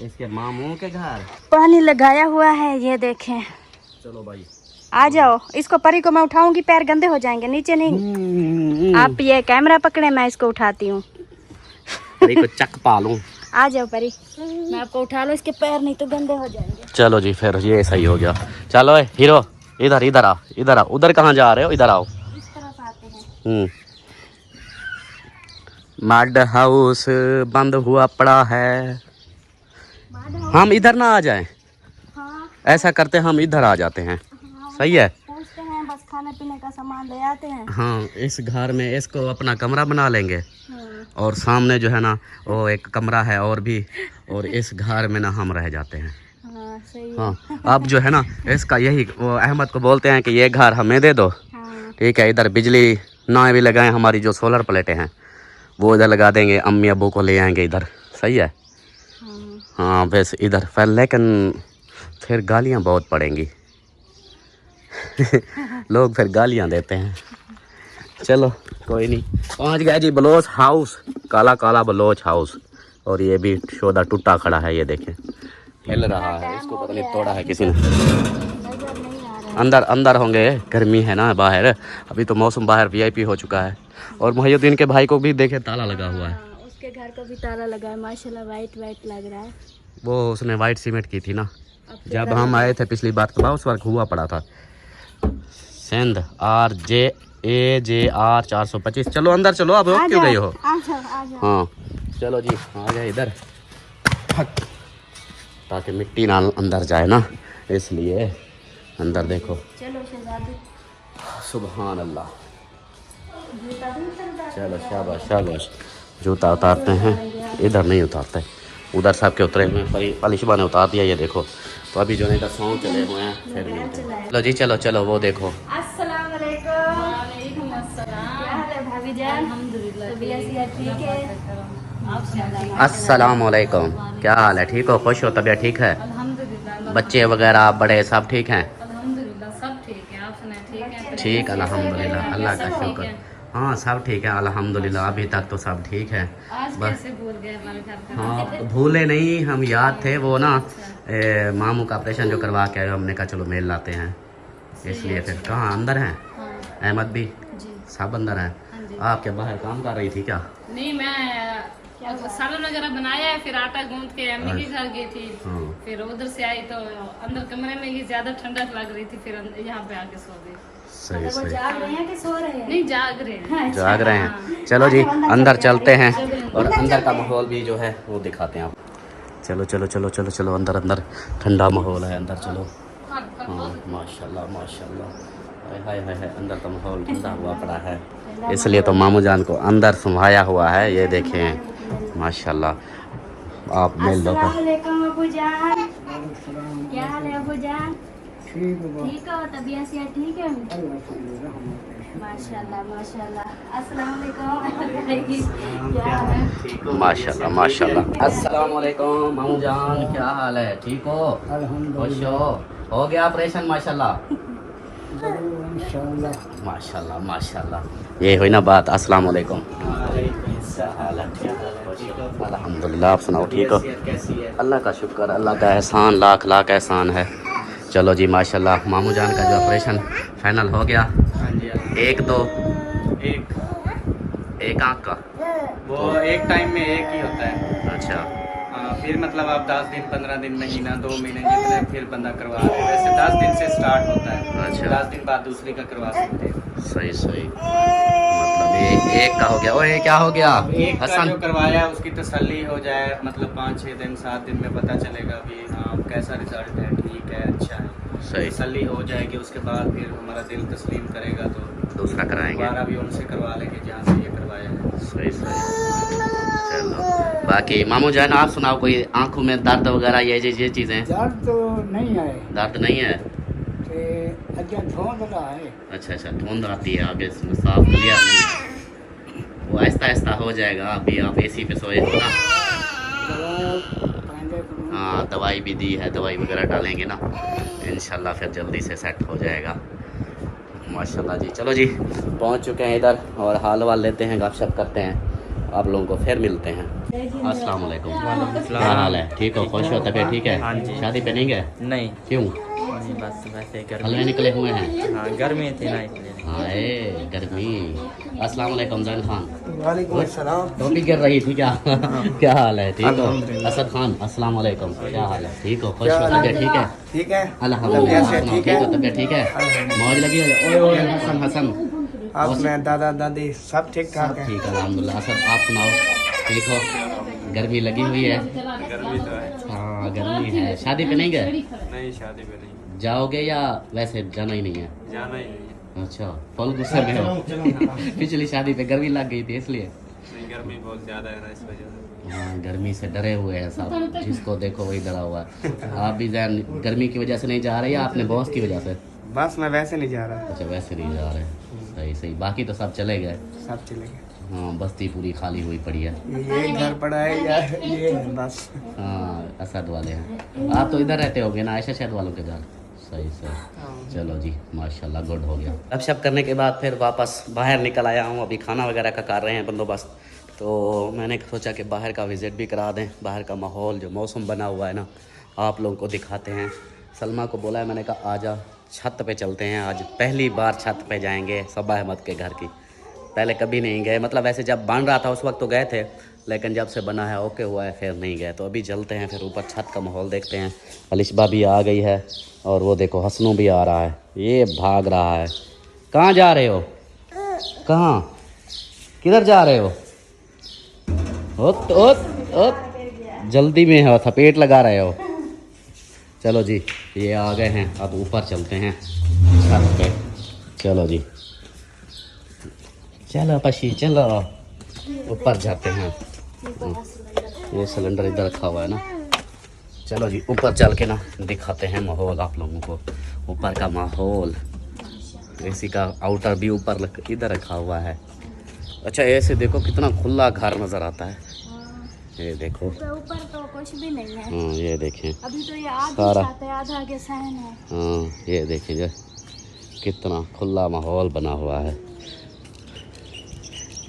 [SPEAKER 3] इसके मामू के घर।
[SPEAKER 1] पानी लगाया हुआ है ये देखें।
[SPEAKER 3] चलो भाई
[SPEAKER 1] आ जाओ। इसको परी को मैं उठाऊंगी, पैर गंदे हो जाएंगे। नीचे नहीं, आप ये कैमरा पकड़े, मैं इसको उठाती हूँ।
[SPEAKER 3] परी को चक पालूं।
[SPEAKER 1] आ जाओ परी, मैं आपको उठा लो, इसके पैर नहीं तो गंदे हो जाएंगे।
[SPEAKER 3] चलो जी फिर ये सही हो गया। चलो हीरो इधर इधर आओ, इधर आओ। उधर कहाँ जा रहे हो? इधर आओ।
[SPEAKER 1] इस तरफ आते हैं।
[SPEAKER 3] मड हाउस बंद हुआ पड़ा है। हम इधर ना आ जाएं।
[SPEAKER 1] हाँ
[SPEAKER 3] ऐसा करते हम इधर आ जाते हैं। सही है।
[SPEAKER 1] पूछते हैं, बस खाने पीने का सामान ले आते हैं।
[SPEAKER 3] हाँ इस घर में इसको अपना कमरा बना लेंगे।
[SPEAKER 1] हाँ।
[SPEAKER 3] और सामने जो है ना वो एक कमरा है और भी। और इस घर में ना हम रह जाते हैं।
[SPEAKER 1] हाँ सही है।
[SPEAKER 3] हाँ अब जो है ना इसका यही वो अहमद को बोलते हैं कि ये घर हमें दे दो।
[SPEAKER 1] हाँ।
[SPEAKER 3] ठीक है। इधर बिजली ना भी लगाएं, हमारी जो सोलर प्लेटें हैं वो इधर लगा देंगे। अम्मी अब्बू को ले आएंगे इधर। सही है। हाँ बस इधर फिर, लेकिन फिर गालियाँ बहुत पड़ेंगी। लोग फिर गालियाँ देते हैं। चलो कोई नहीं। पहुँच गया जी बलोच हाउस। काला काला बलोच हाउस। और ये भी शोधा टूटा खड़ा है, ये देखें हिल रहा है। इसको पता नहीं तोड़ा है किसी ने। अंदर अंदर होंगे, गर्मी है ना बाहर। अभी तो मौसम बाहर वीआईपी हो चुका है। और मुहियुद्दीन के भाई को भी देखे ताला लगा हुआ है।
[SPEAKER 1] उसके घर को भी ताला लगा है माशाल्लाह। वाइट वाइट लग रहा है।
[SPEAKER 3] वो उसने वाइट सीमेंट की थी ना जब हम आए थे पिछली बार। तो उस वक्त हुआ पड़ा था। सिंध RJAJR 425। चलो अंदर चलो। अब रोक क्यों गई हो?
[SPEAKER 1] आ जाओ।
[SPEAKER 3] हाँ चलो जी आ गए इधर, ताकि मिट्टी ना अंदर जाए ना, इसलिए अंदर देखो।
[SPEAKER 1] चलो शहजादी।
[SPEAKER 3] सुभान अल्लाह। चलो शाबाश शाबाश। जूता उतारते हैं। इधर नहीं उतारते, उधर सब के उतरे हुए हैं। पलिशबा ने उतार दिया ये देखो। तो अभी जो नहीं था सॉन्ग चले हुए हैं। फिर मिलते हैं। चलो जी चलो चलो वो देखो।
[SPEAKER 1] अस्सलाम वालेकुम। क्या हाल है भाभी जान? अल्हम्दुलिल्लाह तबीयत सेहत ठीक है?
[SPEAKER 3] अस्सलामुअलैकुम, क्या हाल है? ठीक हो? खुश हो? तबीयत ठीक है?
[SPEAKER 4] अल्हम्दुलिल्लाह
[SPEAKER 3] बच्चे वगैरह बड़े सब ठीक हैं?
[SPEAKER 4] अल्हम्दुलिल्लाह सब ठीक है। आप सुनाए ठीक है?
[SPEAKER 3] ठीक, अल्हम्दुलिल्लाह, अल्लाह का
[SPEAKER 4] सब ठीक
[SPEAKER 3] शुक्र।
[SPEAKER 4] है।
[SPEAKER 3] हाँ सब ठीक है अल्हम्दुलिल्लाह, अभी तक तो सब ठीक है।
[SPEAKER 4] आज
[SPEAKER 3] बस
[SPEAKER 4] कैसे भूल गए हमारे घर का?
[SPEAKER 3] हाँ भूले नहीं, हम याद थे वो ना मामू का ऑपरेशन जो करवा के आए, हमने कहा चलो मेल लाते हैं, इसलिए फिर कहाँ अंदर हैं?
[SPEAKER 4] हाँ
[SPEAKER 3] अहमद भी
[SPEAKER 4] जी
[SPEAKER 3] सब अंदर हैं।
[SPEAKER 4] हाँ जी।
[SPEAKER 3] आप क्या बाहर काम कर रही थी क्या?
[SPEAKER 4] नहीं मैं सालन वगैरह बनाया है, फिर आटा गूंद के अम्मी के घर गई थी।
[SPEAKER 3] हाँ
[SPEAKER 4] फिर उधर से आई तो अंदर कमरे में ये ज्यादा ठंडक लग रही थी, फिर यहाँ पे आके सो गई।
[SPEAKER 3] सही
[SPEAKER 1] वो
[SPEAKER 3] सही,
[SPEAKER 1] जाग रहे हैं कि सो रहे हैं?
[SPEAKER 4] नहीं जाग रहे हैं।
[SPEAKER 3] जाग रहे हैं। चलो जी अंदर चलते हैं और अंदर का माहौल भी जो है वो दिखाते हैं आप। चलो चलो चलो चलो चलो अंदर अंदर ठंडा माहौल है, अंदर चलो। हाँ माशाल्लाह माशाल्लाह, हाय हाय हाय हाय, अंदर का माहौल ठंडा हुआ पड़ा है, इसलिए तो मामू जान को अंदर संभाया हुआ है। ये देखें माशाल्लाह, आप मिल लो।
[SPEAKER 1] अस्सलाम वालेकुम अबू जान, क्या हाल है अबू जान? ठीक हो? तबीयत सेहत ठीक है? माशाल्लाह माशाल्लाह। अस्सलाम वालेकुम, क्या हाल है?
[SPEAKER 3] माशाल्लाह माशाल्लाह। अस्सलाम वालेकुम मामू जान, क्या हाल है? ठीक हो? खुश हो गया ऑपरेशन? माशाल्लाह माशाल्लाह माशाल्लाह। ये हुई ना बात। अस्सलाम वालेकुम। अल्हम्दुलिल्लाह, आप सुनाओ ठीक हो? अल्लाह का शुक्र, अल्लाह का एहसान, लाख लाख एहसान है। चलो जी माशाल्लाह, मामू जान का जो ऑपरेशन फाइनल हो गया। एक दो एक आँख का
[SPEAKER 6] वो एक टाइम में एक ही होता है।
[SPEAKER 3] अच्छा
[SPEAKER 6] फिर मतलब आप 10 दिन 15 दिन महीना 2 महीने जितने फिर बंदा करवा रहे हैं, वैसे 10 दिन से स्टार्ट होता है।
[SPEAKER 3] अच्छा।
[SPEAKER 6] 10 दिन बाद दूसरी का करवा सकते हैं।
[SPEAKER 3] सही सही, मतलब ये एक का हो गया। ओए क्या हो गया
[SPEAKER 6] एक का
[SPEAKER 3] हसन?
[SPEAKER 6] जो करवाया है उसकी तसल्ली हो जाए, मतलब 5-6 दिन 7 दिन में पता चलेगा भी हाँ कैसा रिजल्ट है, ठीक है, अच्छा है।
[SPEAKER 3] सही,
[SPEAKER 6] तसल्ली हो जाएगी, उसके बाद फिर हमारा दिल तस्लीम करेगा तो
[SPEAKER 3] दूसरा कराएंगे।
[SPEAKER 6] दोबारा भी उनसे करवा लेंगे जहाँ से ये करवाया है।
[SPEAKER 3] सही सही, चलो बाकी मामू जान आप सुनाओ, कोई आंखों में दर्द वगैरह ये चीज़ें?
[SPEAKER 2] दर्द तो नहीं है,
[SPEAKER 3] दर्द नहीं है?
[SPEAKER 2] अच्छा धोंध रहा है।
[SPEAKER 3] अच्छा अच्छा, धुंध आती है आगे, साफ क्लियर नहीं है, वो आहिस्ता आहिस्ता हो जाएगा। अभी आप एसी पे सोए हो ना? हाँ दवाई भी दी है, दवाई वगैरह डालेंगे ना इंशाल्लाह, फिर जल्दी से सेट हो जाएगा माशाल्लाह जी। चलो जी पहुंच चुके हैं इधर और हाल वाल लेते हैं, गपशप करते हैं, आप लोगों को फिर मिलते हैं। अस्सलाम वालेकुम, क्या हाल है? ठीक हो? खुश हो? तबीयत ठीक है?
[SPEAKER 7] हाँ जी।
[SPEAKER 3] शादी पे नहीं गए?
[SPEAKER 7] नहीं
[SPEAKER 3] क्यों?
[SPEAKER 7] नहीं, बस वैसे
[SPEAKER 3] हलवे
[SPEAKER 7] गर्मी।
[SPEAKER 3] निकले हुए हैं?
[SPEAKER 7] हाँ गर्मी थी ना इसलिए।
[SPEAKER 3] हाय गर्मी। अस्सलाम वालेकुम जैन खान,
[SPEAKER 2] वालेकुम अस्सलाम।
[SPEAKER 3] टोपी गिर रही थी क्या? क्या हाल है? ठीक हो? असद खान अस्सलाम वालेकुम, क्या हाल है? ठीक हो? खुश हो? तबीयत ठीक है?
[SPEAKER 2] ठीक है,
[SPEAKER 3] अल्हम्दुलिल्लाह,
[SPEAKER 2] तबीयत
[SPEAKER 3] सुनाओ,
[SPEAKER 2] ठीक
[SPEAKER 3] ठीक हो?
[SPEAKER 2] है।
[SPEAKER 3] तबीयत ठीक है? मौज लगी है? ओए ओए हसन हसन,
[SPEAKER 2] आपने दादा दादी सब ठीक ठाक
[SPEAKER 3] सब
[SPEAKER 2] है?
[SPEAKER 3] ठीक है अल्हम्दुलिल्लाह। असद आप सुनाओ, ठीक हो? गर्मी लगी हुई है?
[SPEAKER 6] गर्मी तो है।
[SPEAKER 3] हाँ गर्मी है। शादी पे नहीं गए?
[SPEAKER 6] नहीं शादी पे नहीं
[SPEAKER 3] जाओगे या वैसे जाना ही नहीं है?
[SPEAKER 6] जाना ही नहीं है।
[SPEAKER 3] अच्छा फुल गुस्से में हो? पिछली शादी पे गर्मी लग गई थी इसलिए?
[SPEAKER 6] नहीं गर्मी बहुत ज़्यादा है ना, इस वजह से।
[SPEAKER 3] हाँ गर्मी से डरे हुए हैं सब, जिसको देखो वही डरा हुआ है। आप भी जैन गर्मी की वजह से नहीं जा रहे या अपने बॉस की वजह से?
[SPEAKER 6] बस मैं वैसे नहीं जा रहा,
[SPEAKER 3] अच्छा वैसे नहीं जा रहे, सही सही। बाकी तो सब चले गए?
[SPEAKER 6] सब चले गए।
[SPEAKER 3] हाँ बस्ती पूरी खाली हुई पड़ी है।
[SPEAKER 2] ये घर पड़ा है या ये है बस?
[SPEAKER 3] हाँ असद वाले हैं। आप तो इधर रहते होगे ना, आयशा शहद वालों के घर? सही सही, चलो जी माशाल्लाह गुड हो गया। अब शब करने के बाद फिर वापस बाहर निकल आया हूँ, अभी खाना वगैरह का कर रहे हैं बंदोबस्त, तो मैंने सोचा कि बाहर का विज़िट भी करा दें। बाहर का माहौल जो मौसम बना हुआ है ना, आप लोगों को दिखाते हैं। सलमा को बोला है मैंने, कहा आजा छत पे चलते हैं, आज पहली बार छत पे जाएंगे सबा अहमद के घर की। पहले कभी नहीं गए, मतलब वैसे जब बन रहा था उस वक्त तो गए थे, लेकिन जब से बना है ओके हुआ है फिर नहीं गए। तो अभी चलते हैं, फिर ऊपर छत का माहौल देखते हैं। अलिशबा भी आ गई है और वो देखो हसनू भी आ रहा है, ये भाग रहा है। कहाँ जा रहे हो? कहाँ किधर जा रहे हो? ओत ओत ओत, जल्दी में हो, थपेट लगा रहे हो। चलो जी ये आ गए हैं, अब ऊपर चलते हैं छत पे। चलो जी चलो पशी चलो ऊपर जाते हैं। ये सिलेंडर इधर रखा हुआ है ना। चलो जी ऊपर चल के ना दिखाते हैं माहौल आप लोगों को, ऊपर का माहौल। एसी का आउटर भी ऊपर इधर रखा हुआ है अच्छा ऐसे देखो कितना खुला घर नज़र आता है।
[SPEAKER 1] हाँ,
[SPEAKER 3] ये देखो।
[SPEAKER 1] ऊपर तो कुछ भी नहीं है।
[SPEAKER 3] हाँ ये देखें।
[SPEAKER 1] अभी तो ये आधी
[SPEAKER 3] सारा।
[SPEAKER 1] छत है, आधा आगे सहन है।
[SPEAKER 3] हाँ ये देखें जो कितना खुला माहौल बना हुआ है।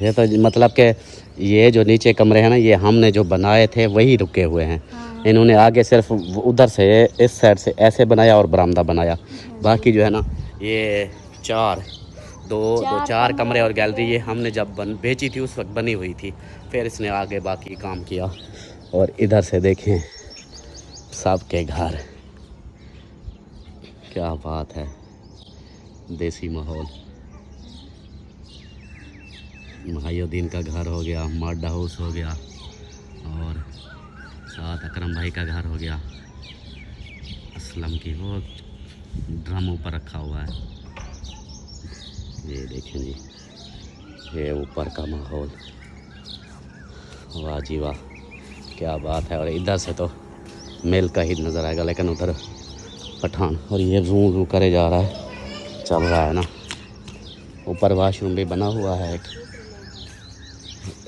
[SPEAKER 3] ये तो मतलब कि ये जो नीचे कमरे हैं ना, ये हमने जो बनाए थे वही रुके हुए हैं।
[SPEAKER 1] हाँ।
[SPEAKER 3] इन्होंने आगे सिर्फ उधर से इस साइड से ऐसे बनाया और बरामदा बनाया। बाकी जो है ना ये चार कमरे और गैलरी ये हमने जब बेची थी उस वक्त बनी हुई थी। फिर इसने आगे बाकी काम किया। और इधर से देखें सबके घर, क्या बात है, देसी माहौल। महायुद्दीन का घर हो गया, मड हाउस हो गया और साथ अकरम भाई का घर हो गया। असलम की वो ड्रम ऊपर रखा हुआ है। ये देखें जी, ये ऊपर का माहौल, वाह जी वाह, क्या बात है। और इधर से तो मेल का ही नज़र आएगा, लेकिन उधर पठान। और ये जू जू करे जा रहा है, चल रहा है ना। ऊपर वाशरूम भी बना हुआ है, एक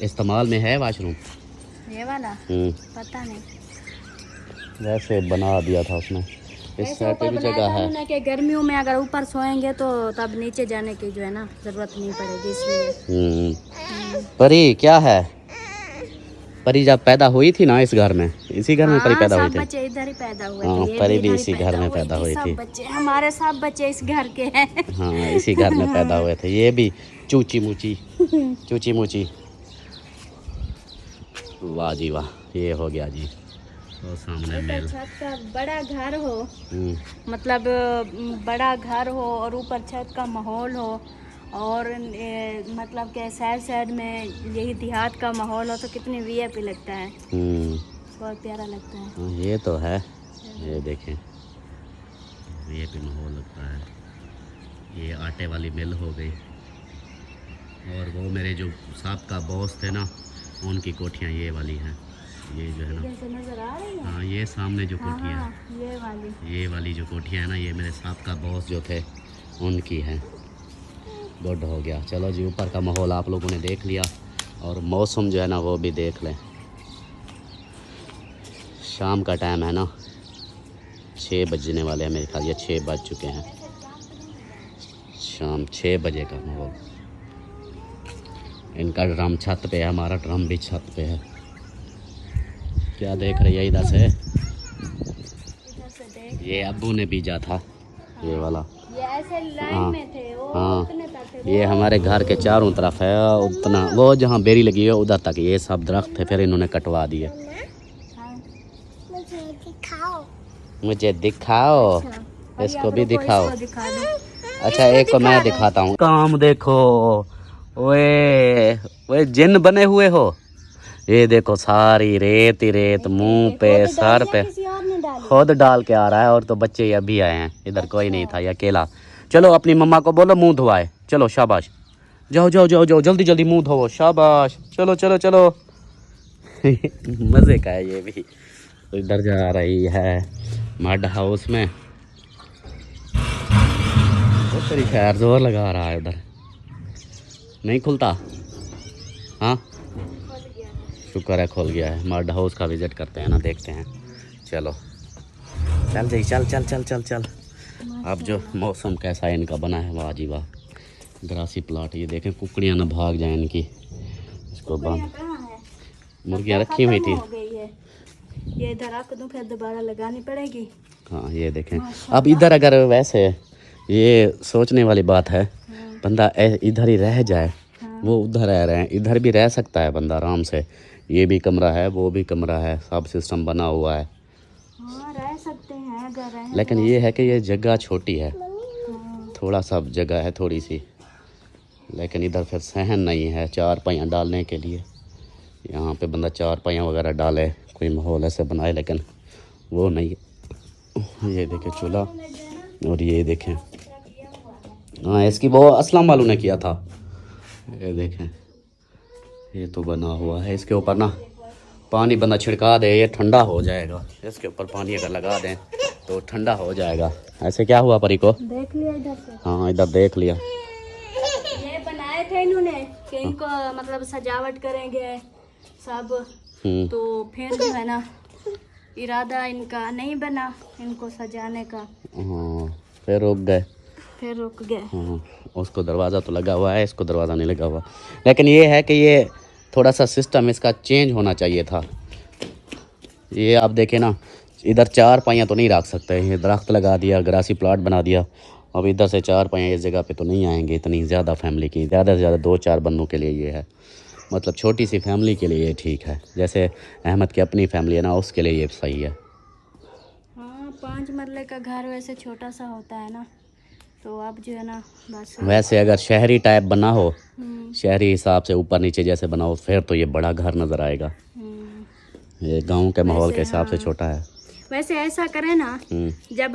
[SPEAKER 3] इस्तेमाल में है वाशरूम।
[SPEAKER 1] ये वाला पता नहीं,
[SPEAKER 3] वैसे बना दिया था उसने। इस
[SPEAKER 1] ऐसे
[SPEAKER 3] साइड पे
[SPEAKER 1] ऊपर
[SPEAKER 3] भी
[SPEAKER 1] बनाया
[SPEAKER 3] जगह
[SPEAKER 1] था
[SPEAKER 3] है।
[SPEAKER 1] उन्होंने कि गर्मियों में अगर ऊपर सोएंगे तो तब नीचे जाने की जो है ना जरूरत नहीं पड़ेगी, इसलिए।
[SPEAKER 3] परी क्या है? परी जब पैदा हुई थी ना इस घर में, इसी घर में परी पैदा हुई
[SPEAKER 1] सब
[SPEAKER 3] थी।
[SPEAKER 1] बच्चे इधर ही पैदा हुए
[SPEAKER 3] हाँ,
[SPEAKER 1] थे। ये
[SPEAKER 3] परी भी
[SPEAKER 1] इधर ही
[SPEAKER 3] इसी घर में पैदा हुई
[SPEAKER 1] सब
[SPEAKER 3] थी।
[SPEAKER 1] बच्चे हमारे सब बच्चे इस घर के हैं।
[SPEAKER 3] हाँ इसी घर में पैदा हुए थे। ये भी चूची मूची। वाह जी वाह, ये हो गया जी। और सामने मेल।
[SPEAKER 1] छत का बड़ा घर हो, मतलब बड़ा घर हो और ऊपर छत का माहौल हो और मतलब के साइड में यही देहात का माहौल हो तो कितनी वीआईपी लगता है, बहुत प्यारा लगता है।
[SPEAKER 3] हाँ, ये तो है। ये देखें वीआईपी माहौल लगता है। ये आटे वाली मिल हो गई। और वो मेरे जो साहब बॉस थे ना, उनकी कोठियाँ ये वाली हैं। ये जो है ना,
[SPEAKER 1] जैसे नजर आ रही है।
[SPEAKER 3] हाँ ये सामने जो कोठियाँ
[SPEAKER 1] हाँ,
[SPEAKER 3] हैं, ये वाली जो कोठियाँ हैं ना, ये मेरे साहब बॉस जो थे उनकी हैं। गुड हो गया। चलो जी, ऊपर का माहौल आप लोगों ने देख लिया और मौसम जो है ना वो भी देख लें। शाम का टाइम है ना, 6 बजने वाले हैं मेरे ख्याल, ये 6 बज चुके हैं। शाम 6 बजे का माहौल। इनका ड्रम छत पे है, हमारा ड्रम भी छत पे है। क्या देख रही है इधर से? ये अब्बू ने बीजा था, ये वाला।
[SPEAKER 1] ये ऐसे लाइन
[SPEAKER 3] हाँ,
[SPEAKER 1] में थे वो,
[SPEAKER 3] हाँ
[SPEAKER 1] उतने तक थे।
[SPEAKER 3] ये हमारे घर के चारों तरफ है, उतना वो जहाँ बेरी लगी है उधर तक ये सब दरख्त थे, फिर इन्होंने कटवा दिए। मुझे दिखाओ, इसको भी दिखाओ। अच्छा एक को मैं दिखाता हूँ। काम देखो, ओए जिन बने हुए हो। ये देखो सारी रेत ही रेत, मुंह पे सर पे खुद डाल के आ रहा है। और तो बच्चे अभी आए हैं, इधर कोई नहीं था, ये अकेला। चलो अपनी मम्मा को बोलो मुंह धोआए। चलो शाबाश, जाओ जाओ जाओ जाओ, जल्दी जल्दी मुंह धोवो, शाबाश। चलो चलो चलो। मज़े का है ये भी। तो इधर जा रही है मड हाउस में। तो तेरी खैर जोर लगा रहा है उधर, नहीं खुलता। हाँ शुक्र है खुल गया है। मड हाउस का विजिट करते हैं ना, देखते हैं। चलो चल जी, चल चल चल चल चल। अब जो मौसम कैसा है इनका बना है, वाह जी वाह। ग्रासी प्लाट, ये देखें कुकड़ियाँ ना भाग जाए इनकी। इसको बंद, मुर्गियाँ रखी हुई थी।
[SPEAKER 1] ये इधर रख दूं, फिर दोबारा लगानी पड़ेगी।
[SPEAKER 3] हाँ ये देखें। अब इधर अगर वैसे ये सोचने वाली बात है, बंदा इधर ही रह जाए। वो उधर रह रहे हैं, इधर भी रह सकता है बंदा आराम से। ये भी कमरा है, वो भी कमरा है, सब सिस्टम बना हुआ है।
[SPEAKER 1] हाँ रह सकते हैं अगर रहें।
[SPEAKER 3] लेकिन ये है कि ये जगह छोटी है, थोड़ा सा जगह है थोड़ी सी। लेकिन इधर फिर सहन नहीं है 4 पहियाँ डालने के लिए। यहाँ पे बंदा 4 पहियाँ वगैरह डाले, कोई माहौल ऐसे बनाए, लेकिन वो नहीं। ये देखें चूल्हा, और ये देखें, हाँ इसकी वो असलम वालों ने किया था। ये देखें, ये तो बना हुआ है। इसके ऊपर ना पानी बंदा छिड़का दे, ये ठंडा हो जाएगा। इसके ऊपर पानी अगर लगा दें तो ठंडा हो जाएगा। ऐसे क्या हुआ परी को?
[SPEAKER 1] देख लिया इधर से।
[SPEAKER 3] हाँ इधर देख लिया।
[SPEAKER 1] ये बनाए थे इन्होंने कि इनको मतलब सजावट करेंगे सब, तो फिर जो है ना इरादा इनका नहीं बना इनको सजाने का,
[SPEAKER 3] फिर रुक गए।
[SPEAKER 1] फिर रुक गए।
[SPEAKER 3] उसको दरवाज़ा तो लगा हुआ है, इसको दरवाज़ा नहीं लगा हुआ। लेकिन ये है कि ये थोड़ा सा सिस्टम इसका चेंज होना चाहिए था। ये आप देखें ना, इधर 4 पाइयाँ तो नहीं रख सकते, ये दरख्त लगा दिया, ग्रासी प्लाट बना दिया। अब इधर से 4 पाइयाँ इस जगह पे तो नहीं आएंगे इतनी ज़्यादा फैमिली की। ज़्यादा से ज़्यादा 2-4 बंदों के लिए ये है, मतलब छोटी सी फैमिली के लिए ये ठीक है। जैसे अहमद की अपनी फैमिली है ना, उसके लिए ये सही है।
[SPEAKER 1] हाँ 5 मरले का घर वैसे छोटा सा होता है ना, तो अब जो है ना बस
[SPEAKER 3] वैसे अगर शहरी टाइप बना हो, शहरी हिसाब से ऊपर नीचे जैसे बनाओ, फिर तो ये बड़ा घर नज़र आएगा। ये गांव के माहौल के हिसाब से छोटा है।
[SPEAKER 1] वैसे ऐसा करें ना, जब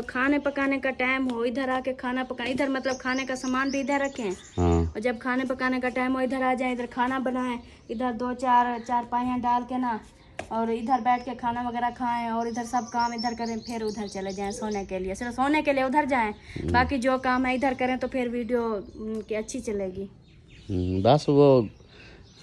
[SPEAKER 1] खाने पकाने का टाइम हो इधर आके खाना पका, इधर मतलब खाने का सामान भी इधर रखें, और जब खाने पकाने का टाइम हो इधर आ जाए, इधर खाना बनाएं, इधर 2-4 पाइयाँ डाल के ना, और इधर बैठ के खाना वगैरह खाएं, और इधर सब काम इधर करें, फिर उधर चले जाएं सोने के लिए। सिर्फ सोने के लिए उधर जाएं, बाकी जो काम है इधर करें, तो फिर वीडियो की अच्छी चलेगी।
[SPEAKER 3] बस वो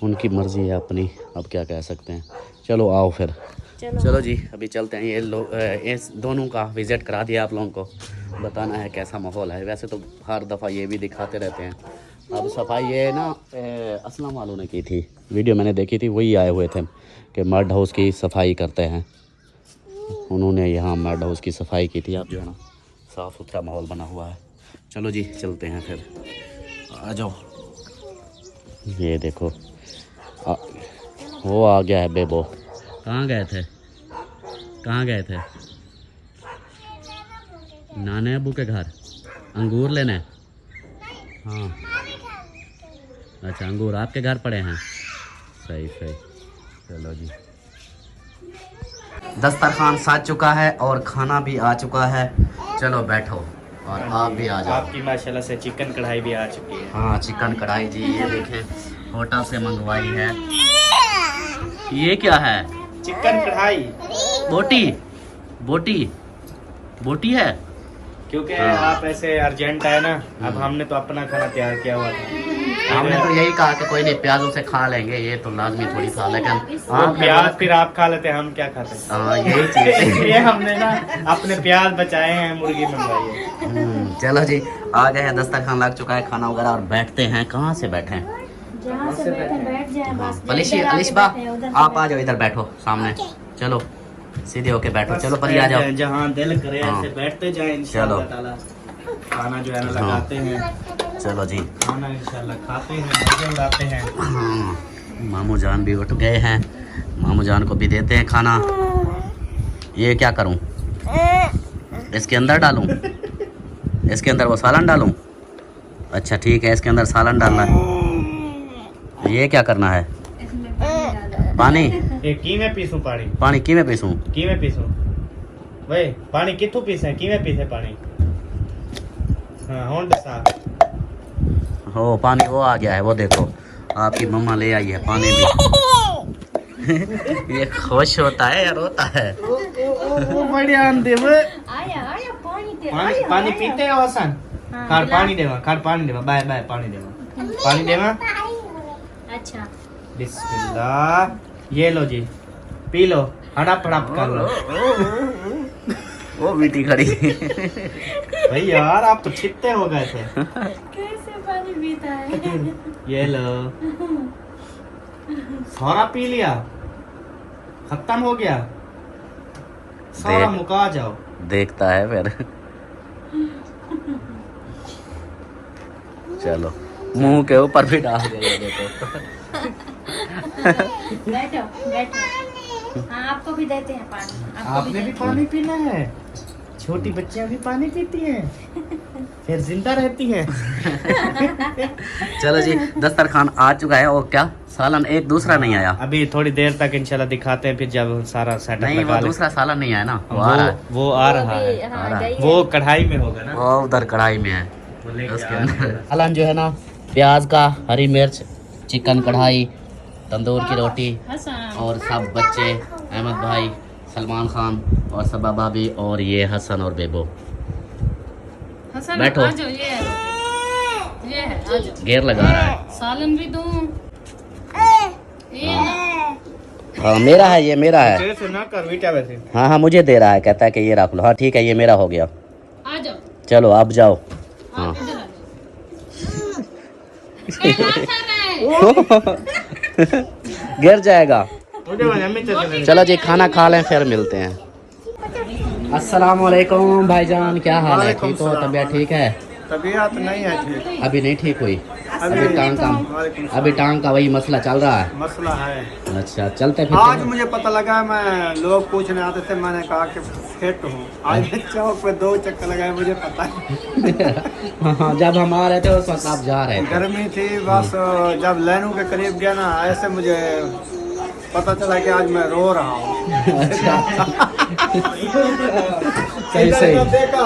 [SPEAKER 3] उनकी मर्ज़ी है अपनी, अब क्या कह सकते हैं। चलो आओ फिर, चलो जी अभी चलते हैं। ये लोग इस दोनों का विज़िट करा दिया, आप लोगों को बताना है कैसा माहौल है। वैसे तो हर दफ़ा ये भी दिखाते रहते हैं। अब सफाई ये ना असलम वालों ने की थी, वीडियो मैंने देखी थी, वही आए हुए थे कि मड हाउस की सफाई करते हैं। उन्होंने यहाँ मड हाउस की सफाई की थी। अब जो है ना साफ़ सुथरा माहौल बना हुआ है। चलो जी चलते हैं फिर, आ जाओ। ये देखो वो आ गया है बेबो। कहाँ गए थे, कहाँ गए थे? नाने अबू के घर अंगूर लेने। हाँ अच्छा, अंगूर आपके घर पड़े हैं। सही सही, चलो जी। दस्तरखान सज चुका है और खाना भी आ चुका है। चलो बैठो और आप भी आ जाओ।
[SPEAKER 6] आपकी माशाल्लाह से चिकन कढ़ाई भी आ चुकी है।
[SPEAKER 3] हाँ चिकन कढ़ाई जी, ये देखें होटल से मंगवाई है। ये क्या है?
[SPEAKER 6] चिकन कढ़ाई।
[SPEAKER 3] बोटी बोटी बोटी है।
[SPEAKER 6] क्योंकि आप ऐसे अर्जेंट आए ना, अब हमने तो अपना खाना तैयार किया हुआ था।
[SPEAKER 3] हमने तो यही कहा कि कोई नहीं प्याजों से खा लेंगे, ये तो लाजमी थोड़ी था, लेकिन
[SPEAKER 6] आप प्याज फिर आप खा लेते, हम क्या खाते हैं?
[SPEAKER 3] हाँ यही चीज़
[SPEAKER 6] इसलिए हमने ना अपने प्याज बचाए हैं, मुर्गी मंगवाई है।
[SPEAKER 3] चलो जी आ गए हैं, दस्तरखान लग चुका है, खाना वगैरह, और बैठते हैं। कहाँ से बैठे हैं?
[SPEAKER 1] जहाँ से बैठे बैठ जाए बस।
[SPEAKER 3] अलिशबा आप आ जाओ, इधर बैठो सामने। चलो सीधे होके बैठो। चलो पर आ जाओ,
[SPEAKER 6] जहाँ दिल करे ऐसे बैठते जाए इंशाल्लाह ताला। खाना जो है ना लगाते हैं।
[SPEAKER 3] चलो जी
[SPEAKER 6] खाना इंशाल्लाह खाते हैं, मजे उड़ाते हैं।
[SPEAKER 3] हाँ मामू जान भी उठ गए हैं, मामू जान को भी देते हैं खाना। ये क्या करूं, इसके अंदर डालूं, इसके अंदर वो सालन डालूं? अच्छा ठीक है, इसके अंदर सालन डालना है। ये क्या करना है? पानी
[SPEAKER 6] कीमें पीसूं पानी?
[SPEAKER 3] पानी किमें पीसूं?
[SPEAKER 6] कीमें पीसूं भाई, पानी किथों पीसे, कीमें पीसे पानी? हाँ हों दसा।
[SPEAKER 3] हो पानी वो आ गया है, वो देखो आपकी मम्मा ले आई है पानी भी। ये खुश होता है या रोता है?
[SPEAKER 6] वो बढ़िया देव।
[SPEAKER 1] आया आया पानी दे,
[SPEAKER 6] पानी पानी पीते हो हसन? खाड़ पानी देवा, खाड़ पानी देवा, बाय बाय पानी देवा, पानी देवा।
[SPEAKER 1] अच्छा
[SPEAKER 6] बिस्मिल्लाह, ये लो जी पी लो, हड़प हड़प कर लो।
[SPEAKER 3] वो बेटी खड़ी।
[SPEAKER 6] भाई यार आप तो छित्ते हो गए थे।
[SPEAKER 1] कैसे पानी पीता है?
[SPEAKER 6] ये लो, सारा पी लिया, खत्म हो गया सारा, मुका जाओ।
[SPEAKER 3] देखता है फिर। चलो मुंह के ऊपर भी डाल दे, ये देखो।
[SPEAKER 1] बैठो बैठो। हाँ आपको भी देते हैं पानी।
[SPEAKER 6] आपने भी पानी पीना है? छोटी बच्चियां भी पानी पीती हैं, फिर जिंदा रहती हैं।
[SPEAKER 3] चलो जी दस्तरखान आ चुका है, और क्या सालन एक दूसरा नहीं आया
[SPEAKER 6] अभी थोड़ी देर तक इंशाल्लाह दिखाते हैं, फिर जब सारा सेटअप
[SPEAKER 3] नहीं, वो
[SPEAKER 6] लगा
[SPEAKER 3] दूसरा सालन नहीं आया ना, वो आ रहा है।
[SPEAKER 6] वो आ रहा है,
[SPEAKER 1] हाँ गई है।
[SPEAKER 6] वो कढ़ाई में होगा ना,
[SPEAKER 3] वो उधर कढ़ाई में है
[SPEAKER 6] वो लेके
[SPEAKER 3] उसके
[SPEAKER 6] आ
[SPEAKER 3] अंदर।
[SPEAKER 6] रहा है।
[SPEAKER 3] सालन जो है ना प्याज का, हरी मिर्च, चिकन कढ़ाई, तंदूर की रोटी, और सब बच्चे, अहमद भाई, सलमान खान और सबा भाभी, और ये हसन और बेबो।
[SPEAKER 4] हसन
[SPEAKER 3] बैठो।
[SPEAKER 4] आ जाओ, ये है आज
[SPEAKER 3] गेयर लगा रहा है।
[SPEAKER 4] सालन भी दूं ये ना
[SPEAKER 3] हाँ मेरा है, ये मेरा है।
[SPEAKER 6] तेरे से ना कर बेटा वैसे।
[SPEAKER 3] हाँ हाँ मुझे दे रहा है, कहता है कि ये रख लो। हाँ ठीक है, ये मेरा हो गया।
[SPEAKER 4] आ जाओ
[SPEAKER 3] चलो आप जाओ। हाँ
[SPEAKER 4] आप इधर आ जाओ
[SPEAKER 3] गिर जाएगा।
[SPEAKER 6] मुझे मम्मी चल
[SPEAKER 3] चलो जी खाना खा लें फिर मिलते हैं। अस्सलाम वालेकुम भाईजान, क्या हाल है? ठीक हो? तबीयत ठीक है?
[SPEAKER 2] तबीयत नहीं है ठीक।
[SPEAKER 3] अभी नहीं ठीक हुई?
[SPEAKER 2] अभी
[SPEAKER 3] टांग का वही मसला चल रहा है।
[SPEAKER 2] मसला है।
[SPEAKER 3] अच्छा चलते फिर।
[SPEAKER 2] आज मुझे पता लगा, मैं लोग पूछने आते थे, मैंने कहा कि फिट हूँ। आज मैं चौक पे 2 चक्कर लगाए, मुझे पता है।
[SPEAKER 3] हाँ जब हम आ रहे थे उस वक्त आप जा रहे थे।
[SPEAKER 2] गर्मी थी बस, जब लैनू के करीब गया ना, ऐसे मुझे पता चला कि आज मैं रो रहा हूँ।
[SPEAKER 3] अच्छा सही
[SPEAKER 2] इधर
[SPEAKER 3] सही।
[SPEAKER 2] जब देखा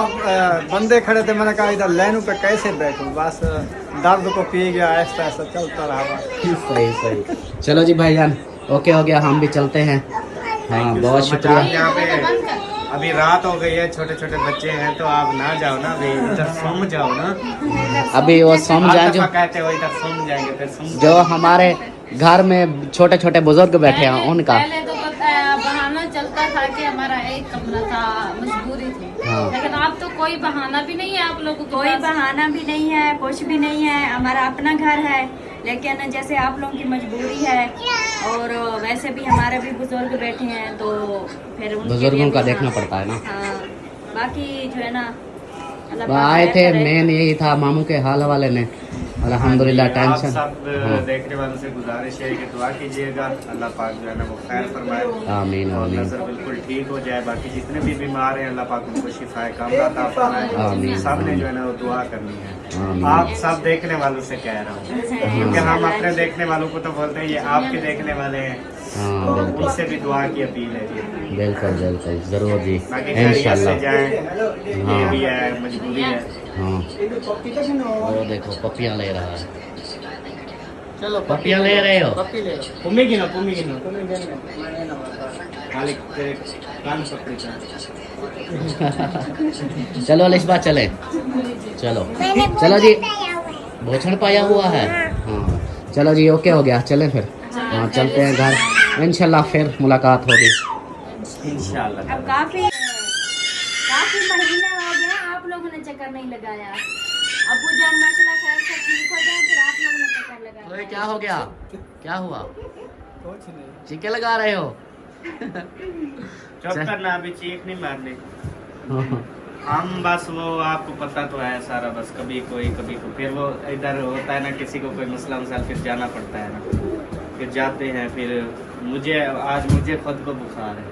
[SPEAKER 2] बंदे खड़े थे, मैंने कहा इधर लैनू पे कैसे बैठूं, बस दर्द को पी गया, ऐसा ऐसा चलता रहा बस।
[SPEAKER 3] सही सही। चलो जी भाईजान, ओके हो गया, हम भी चलते हैं। हाँ बहुत शुक्रिया।
[SPEAKER 6] यहाँ पे अभी रात हो गई है, छोटे छोटे बच्चे हैं, तो आप ना जाओ ना, अभी इधर सो जाओ ना।
[SPEAKER 3] अभी वो सम जाए जो
[SPEAKER 6] कहते हो इधर सो जाएंगे, फिर सो
[SPEAKER 3] जो हमारे घर में छोटे छोटे बुजुर्ग बैठे हैं उनका।
[SPEAKER 4] पहले तो बहाना चलता था कि हमारा एक कमरा था, मजबूरी थी।
[SPEAKER 3] हाँ।
[SPEAKER 4] लेकिन अब तो कोई बहाना भी नहीं है आप लोगों को।
[SPEAKER 1] कोई बहाना भी नहीं है, कुछ भी नहीं है, हमारा अपना घर है। लेकिन जैसे आप लोगों की मजबूरी है, और वैसे भी हमारे भी बुजुर्ग बैठे हैं, तो फिर उनके
[SPEAKER 3] बुजुर्गों
[SPEAKER 1] लिए
[SPEAKER 3] का
[SPEAKER 1] भी,
[SPEAKER 3] देखना
[SPEAKER 1] हाँ,
[SPEAKER 3] पड़ता है ना।
[SPEAKER 1] हाँ बाकी जो है ना, अल्लाह
[SPEAKER 3] वो
[SPEAKER 1] पाक
[SPEAKER 3] आए
[SPEAKER 1] खैर
[SPEAKER 3] थे,
[SPEAKER 1] करे।
[SPEAKER 3] मेन यही था मामू के हाल वाले में। अल्हम्दुलिल्लाह
[SPEAKER 6] आप
[SPEAKER 3] टेंशन।
[SPEAKER 6] सब
[SPEAKER 3] हाँ।
[SPEAKER 6] देखने वालों से गुजारिश है कि दुआ कीजिएगा, अल्लाह पाक जो है ना वो खैर फरमाए
[SPEAKER 3] आमीन
[SPEAKER 6] और
[SPEAKER 3] आमीन
[SPEAKER 6] नजर बिल्कुल ठीक हो जाए। बाकी जितने भी बीमार हैं, अल्लाह पाक उनको शिफाए कामला अता फरमाए।
[SPEAKER 3] आमीन।
[SPEAKER 6] सब ने जो है ना वो दुआ करनी है।
[SPEAKER 3] आमीन।
[SPEAKER 6] आप सब देखने वालों से कह रहा हूँ, क्योंकि हम अपने देखने वालों को तो बोलते हैं, ये आपके देखने वाले हैं,
[SPEAKER 3] हाँ बिल्कुल
[SPEAKER 6] उनसे भी दुआ की अपील है जी।
[SPEAKER 3] बिल्कुल बिल्कुल जरूर जी
[SPEAKER 6] बाकी खैरियत से
[SPEAKER 3] इंशाल्लाह।
[SPEAKER 6] जाएं, ये भी है मजबूरी है।
[SPEAKER 3] हाँ वो देखो पपियाँ ले रहा है। चलो पपियाँ ले रहे हो?
[SPEAKER 6] पुम्मी की ना खाली तेरे कान पकड़ी था।
[SPEAKER 3] चलो अलिशबा चले। चलो चलो जी, भोजन पाया हुआ है। हाँ चलो जी ओके हो गया, चलें फिर। हाँ चलते हैं घर, इंशाल्लाह फिर मुलाकात होगी।
[SPEAKER 6] इंशाल्लाह।
[SPEAKER 1] अब काफी महीने हो गए आप लोगों ने चक्कर नहीं लगाया। अबू जान माशाल्लाह खैर से ठीक हो जाए, फिर आप लोगों ने चक्कर लगाया।
[SPEAKER 3] तो क्या हो गया? क्या हुआ?
[SPEAKER 2] कुछ नहीं।
[SPEAKER 3] चीखे लगा रहे हो?
[SPEAKER 6] चुप करना, अभी चीख नहीं मारने। हम बस वो आपको पता तो है सारा, बस कभी कोई फिर वो इधर होता है ना, किसी को कोई मसला मसाल, फिर जाना पड़ता है ना, फिर जाते हैं। फिर मुझे खुद को बुखार है।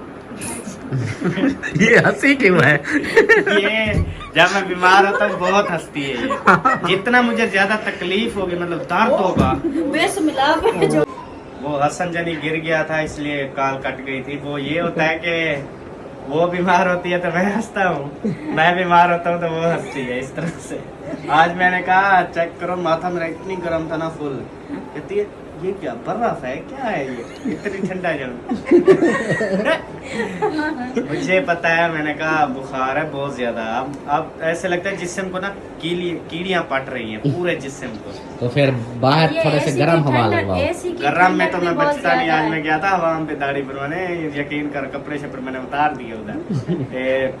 [SPEAKER 3] ये हंसी क्यों है?
[SPEAKER 6] ये जब मैं बीमार होता हूँ बहुत हंसती है ये। जितना मुझे ज्यादा तकलीफ होगी, मतलब दर्द होगा,
[SPEAKER 1] बेसमिलाप जो
[SPEAKER 6] वो हसन जनी गिर गया था इसलिए काल कट गई थी। वो ये होता है कि वो बीमार होती है तो मैं हंसता हूँ, मैं बीमार होता हूँ तो वो हंसती है, इस तरह से। आज मैंने कहा चेक करो, माथा मेरा इतनी गर्म था ना फुल। कहती है ये क्या बर्फ है, क्या है ये इतनी ठंडा जल। मुझे पता है, मैंने कहा बुखार है बहुत ज्यादा। अब ऐसे लगता है जिस्म को ना कीड़ियां पट रही हैं पूरे जिस्म को।
[SPEAKER 3] तो फिर बाहर थोड़े से गर्म हवा लगवाओ।
[SPEAKER 6] गर्म में तो मैं बचता नहीं। आज मैं गया था हवाम पे दाढ़ी बनवाने, यकीन कर कपड़े शपड़े मैंने उतार दिए उधर।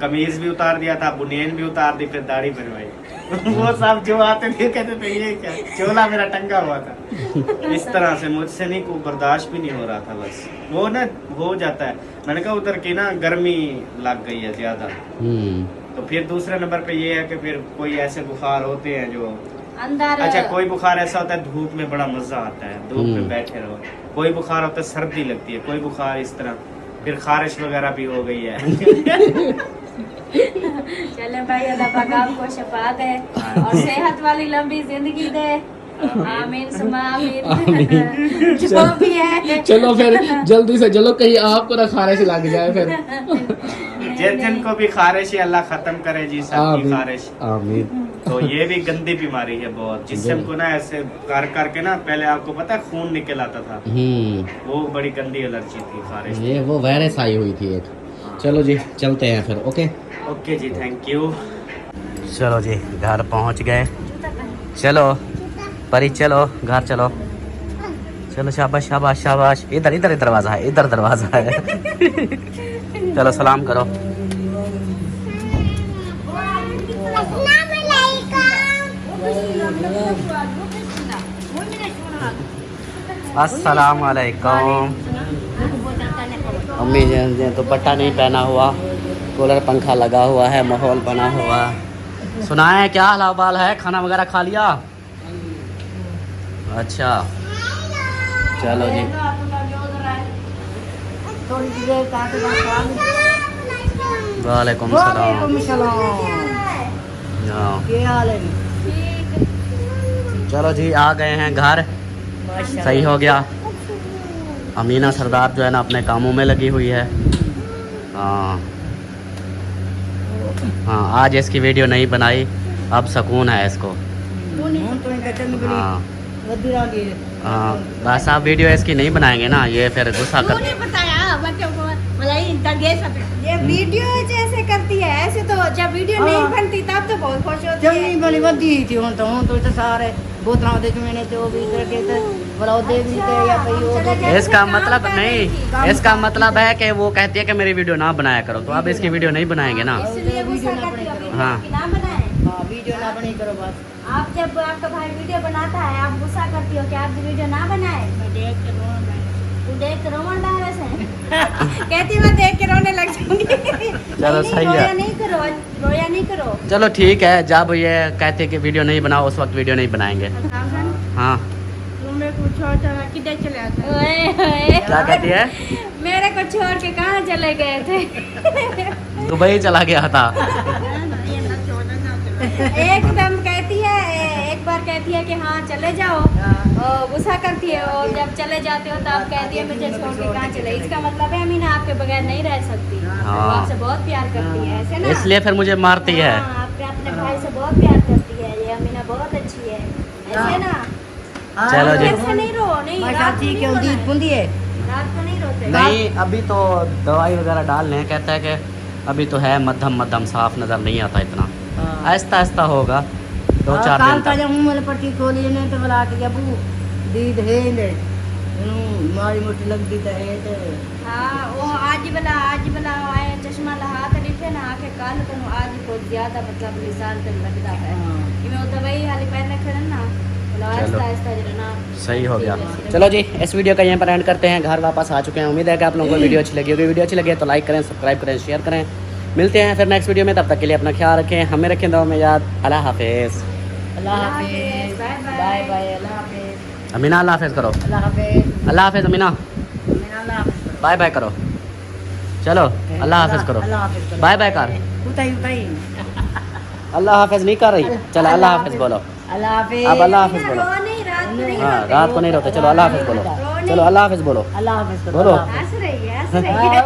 [SPEAKER 6] कमीज भी उतार दिया था, बुनियान भी उतार दी, फिर दाढ़ी बनवाई। वो सब जो आते थे कहते थे ये क्या, चोला मेरा टंगा हुआ था। इस तरह से मुझसे नहीं को बर्दाश्त भी नहीं हो रहा था, बस वो ना हो जाता है। मैंने कहा उधर की ना गर्मी लग गई है ज्यादा। तो फिर दूसरे नंबर पे ये है कि फिर कोई ऐसे बुखार होते हैं जो
[SPEAKER 1] अंदर।
[SPEAKER 6] अच्छा, कोई बुखार ऐसा होता है धूप में बड़ा मजा आता है, धूप में बैठे रहो। कोई बुखार होता है सर्दी लगती है, कोई बुखार इस तरह, फिर खारिश वगैरह भी हो गई है।
[SPEAKER 1] चले भाई, अल्लाह पाक आपको शफा दे और सेहत वाली लंबी जिंदगी दे। आमीन सुमा आमीन। जो भी है
[SPEAKER 3] चलो फिर जल्दी से चलो, कहीं आपको ना खारिश लग जाए फिर।
[SPEAKER 6] जिनको भी खारिश है अल्लाह खत्म करे जी सबकी खारिश।
[SPEAKER 3] आमीन।
[SPEAKER 6] तो ये भी गंदी बीमारी है बहुत, जिस्म को ना ऐसे कर करके ना, पहले आपको पता है खून निकल आता था, वो बड़ी गंदी एलर्जी थी खारिश।
[SPEAKER 3] ये वो वायरस आई हुई थी एक। चलो जी चलते हैं फिर। ओके
[SPEAKER 6] ओके जी, थैंक यू।
[SPEAKER 3] चलो जी घर पहुंच गए। चलो परी चलो घर चलो। चलो शाबाश शाबाश शाबाश। इधर इधर दरवाज़ा है, इधर दरवाज़ा है। चलो सलाम करो। अस्सलाम वालेकुम। अम्मी जी ने दुपट्टा नहीं पहना हुआ, कूलर पंखा लगा हुआ है, माहौल बना हुआ। सुनाए क्या हाल बाल है, खाना वगैरह खा लिया? अच्छा चलो जी। वालेकुम सलाम। हाँ। चलो जी आ गए हैं घर, सही हो गया। अमीना सरदार जो है ना अपने कामों में लगी हुई है। हाँ हाँ, आज इसकी वीडियो नहीं बनाई, अब सुकून है इसको। हाँ हाँ, बस आप वीडियो इसकी नहीं बनाएंगे ना, ये फिर गुस्सा कर।
[SPEAKER 1] ये वीडियो जैसे करती है ऐसे, तो जब वीडियो नहीं बनती तब तो बहुत खुश होती
[SPEAKER 5] जब
[SPEAKER 1] है।
[SPEAKER 5] नहीं बनी बदी थी हूं तो सारे बोतलों दे मैंने तो भी करके तो बड़ा दे दी या भाई वो
[SPEAKER 3] इसका मतलब नहीं, इसका मतलब है कि वो कहती है कि मेरी वीडियो ना बनाया करो, तो आप इसकी वीडियो नहीं बनाएंगे ना।
[SPEAKER 1] इसलिए गुस्सा करती हो वीडियो
[SPEAKER 3] हाँ।
[SPEAKER 1] की ना बनाए।
[SPEAKER 5] हां वीडियो ना बनी करो बस।
[SPEAKER 1] आप जब आपका भाई वीडियो बनाता है आप गुस्सा करती हो कि आप वीडियो ना बनाए। तू देख के रोवन बाहर से कहती मैं देख के रोने लग जाऊंगी।
[SPEAKER 3] चलो
[SPEAKER 1] नहीं,
[SPEAKER 3] सही
[SPEAKER 1] रोया
[SPEAKER 3] है।
[SPEAKER 1] नहीं करो, रोया नहीं करो।
[SPEAKER 3] चलो ठीक है, जब ये कहते हैं कि वीडियो नहीं बनाओ उस वक्त वीडियो नहीं बनाएंगे। हाँ
[SPEAKER 1] ओए
[SPEAKER 3] क्या कहती है?
[SPEAKER 1] मेरे को छोड़ के कहाँ चले गए थे?
[SPEAKER 3] दुबई चला गया था।
[SPEAKER 1] एकदम कहती है, एक बार कहती है कि हाँ चले जाओ, और गुस्सा करती है, और जब चले जाते हो तब कहती है मुझे छोड़ के कहाँ चले। इसका मतलब है अमीना आपके बगैर नहीं रह सकती।
[SPEAKER 3] हाँ।
[SPEAKER 1] वो आपसे बहुत प्यार करती है, ऐसे ना?
[SPEAKER 3] इसलिए फिर मुझे मारती है।
[SPEAKER 1] हाँ, आपके अपने भाई से बहुत प्यार करती है, ये अमीना बहुत अच्छी है, ऐसे ना?
[SPEAKER 3] चलो जी।
[SPEAKER 1] ऐसे नहीं रो, नहीं
[SPEAKER 5] मैं
[SPEAKER 1] रात को
[SPEAKER 5] चाची
[SPEAKER 1] नहीं
[SPEAKER 5] के
[SPEAKER 1] रोना
[SPEAKER 5] उदी
[SPEAKER 1] है।
[SPEAKER 5] पुंदी है
[SPEAKER 1] रात को नहीं रोते।
[SPEAKER 3] नहीं अभी तो दवाई वगैरह डाल रहे हैं, कहता है कि अभी तो है मध्यम मध्यम, साफ नज़र नहीं आता इतना, आहिस्ता आहिस्ता होगा 2-4
[SPEAKER 5] काल
[SPEAKER 3] दिन
[SPEAKER 5] का
[SPEAKER 3] तक।
[SPEAKER 5] जब मुंह में पट्टी खोली ने तो बुला के अबू दीद है ने मारी मोटी लगती तो है तो
[SPEAKER 1] हाँ वो आज बला आए चश्मा लहा तो लिखे ना आके काल तो आज बहुत ज्यादा मतलब निशान तक लगता है कि मैं वो दवाई हाली पहले खड़न ना
[SPEAKER 3] चलो।
[SPEAKER 1] आहिस्ता आहिस्ता जरा
[SPEAKER 3] सही हो गया। चलो जी इस वीडियो का यहीं पर एंड करते हैं, घर वापस आ चुके हैं। उम्मीद है कि आप लोगों को वीडियो अच्छी लगी होगी। वीडियो अच्छी लगी है तो लाइक करें, सब्सक्राइब करें, शेयर करें। मिलते हैं फिर नेक्स्ट वीडियो में, तब तक के लिए अपना ख्याल रखें, हमें रखें दुआ में याद। अल्लाह हाफिज़।
[SPEAKER 5] अल्लाह हाफिज
[SPEAKER 1] बाय बाय।
[SPEAKER 5] बाय बाय अल्लाह हाफिज
[SPEAKER 3] अमीना अल्लाह हाफिज़ करो।
[SPEAKER 5] अल्लाह हाफिज
[SPEAKER 3] अल्लाह हाफिज़ अमीना,
[SPEAKER 5] अल्लाह हाफिज
[SPEAKER 3] बाय बाय करो। चलो अल्लाह हाफिज़ करो,
[SPEAKER 5] अल्लाह हाफिज
[SPEAKER 3] बाय बाय कर।
[SPEAKER 5] उताई
[SPEAKER 3] अल्लाह हाफिज़ नहीं कर रही, चलो अल्लाह हाफिज़ बोलो।
[SPEAKER 5] अल्लाह हाफिज
[SPEAKER 3] अब अल्लाह हाफिज़ बोलो।
[SPEAKER 1] रो नहीं, रात को नहीं
[SPEAKER 3] हाँ
[SPEAKER 1] रोते।
[SPEAKER 3] रात को नहीं रोते, चलो अल्लाह हाफिज़ बोलो। चलो अल्लाह हाफिज़ बोलो,
[SPEAKER 5] अल्लाह हाफिज
[SPEAKER 3] बोलो।
[SPEAKER 1] हंस रही है, हंस रही है,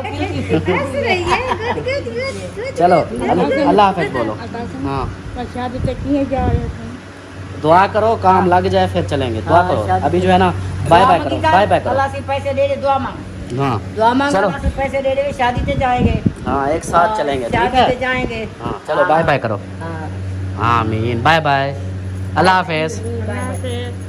[SPEAKER 1] हंस रही है। Good good good.
[SPEAKER 3] चलो अल्लाह हाफिज़ बोलो। हाँ
[SPEAKER 5] शादी तक नहीं जा रहे थे
[SPEAKER 3] दुआ करो, काम लग जाए फिर चलेंगे। दुआ करो अभी जो है ना, बाय बाय करो, बाय बाय करो।
[SPEAKER 5] अल्लाह से पैसे दे दे, दुआ मांग,
[SPEAKER 3] हाँ
[SPEAKER 5] दुआ मांग,
[SPEAKER 3] चलो।
[SPEAKER 5] अल्लाह से पैसे दे दे, शादी पे जाएंगे।
[SPEAKER 3] हाँ एक साथ चलेंगे, ठीक
[SPEAKER 5] शादी
[SPEAKER 3] है।
[SPEAKER 5] पे जाएंगे।
[SPEAKER 3] हाँ चलो बाय बाय करो।
[SPEAKER 5] हाँ
[SPEAKER 3] आमीन, बाय बाय, अल्लाह हाफिज़।
[SPEAKER 5] अल्लाह हाफिज।